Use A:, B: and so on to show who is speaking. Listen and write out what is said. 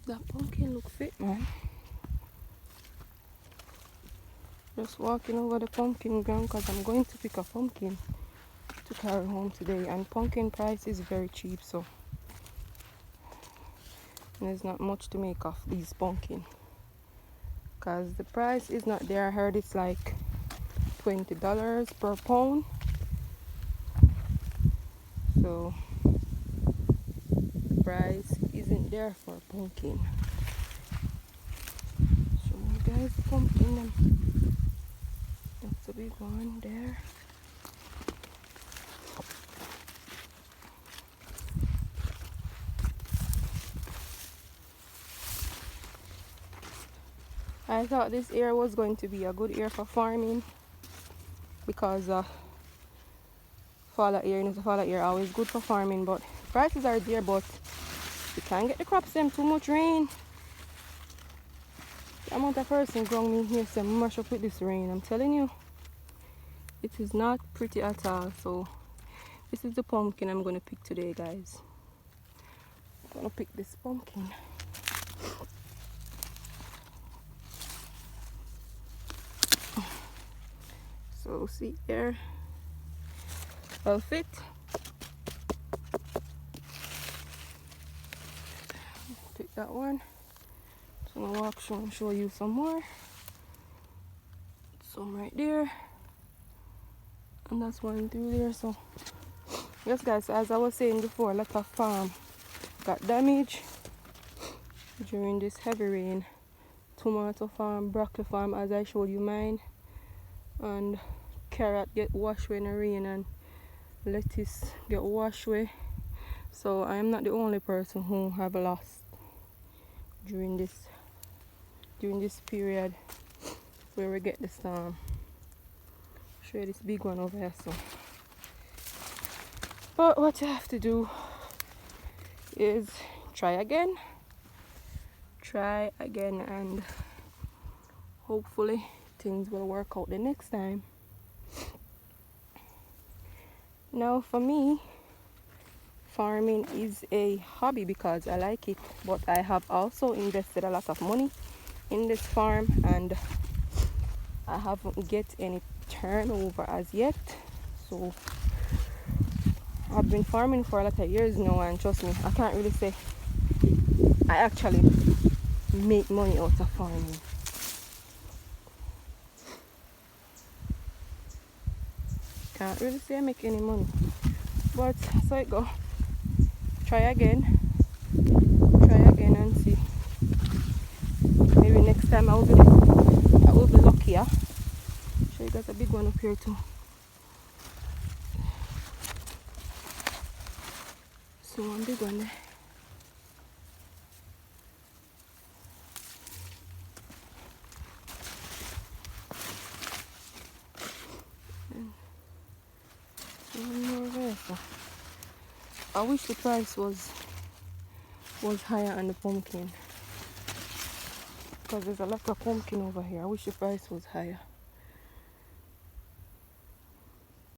A: That pumpkin look fit, man. Just walking over the pumpkin ground because I'm going to pick a pumpkin to carry home today, and pumpkin price is very cheap, so there's not much to make off these pumpkin because the price is not there. I heard it's like $20 per pound, so the price isn't there for pumpkin. Show you guys the pumpkin. That's a big one there. I thought this year was going to be a good year for farming because fall year, fall year always good for farming, but prices are there, but you can't get the crops them too much rain. The amount of person ground me here so mash up with this rain, I'm telling you, it is not pretty at all. So this is the pumpkin I'm gonna pick today, guys. I'm gonna pick this pumpkin. So see here, I'll fit. Pick that one. So I'm gonna walk through and show you some more. Some right there, and that's one through there. So yes, guys, as I was saying before, a lot of farm got damaged during this heavy rain. Tomato farm, broccoli farm, as I showed you mine, and carrot get washed away in the rain, and lettuce get washed away. So I am not the only person who have lost during this period where we get the storm. Show you this big one over here. So but what you have to do is try again, and hopefully things will work out the next time. Now for me, farming is a hobby because I like it, but I have also invested a lot of money in this farm and I haven't get any turnover as yet. So I've been farming for a lot of years now, and trust me, I can't really say I actually make money out of farming. Can't really say I make any money, but so it go. Try again and see. Maybe next time I will be luckier. Show you guys a big one up here too. So one big one there. And one more there. So I wish the price was higher on the pumpkin because there's a lot of pumpkin over here. I wish the price was higher.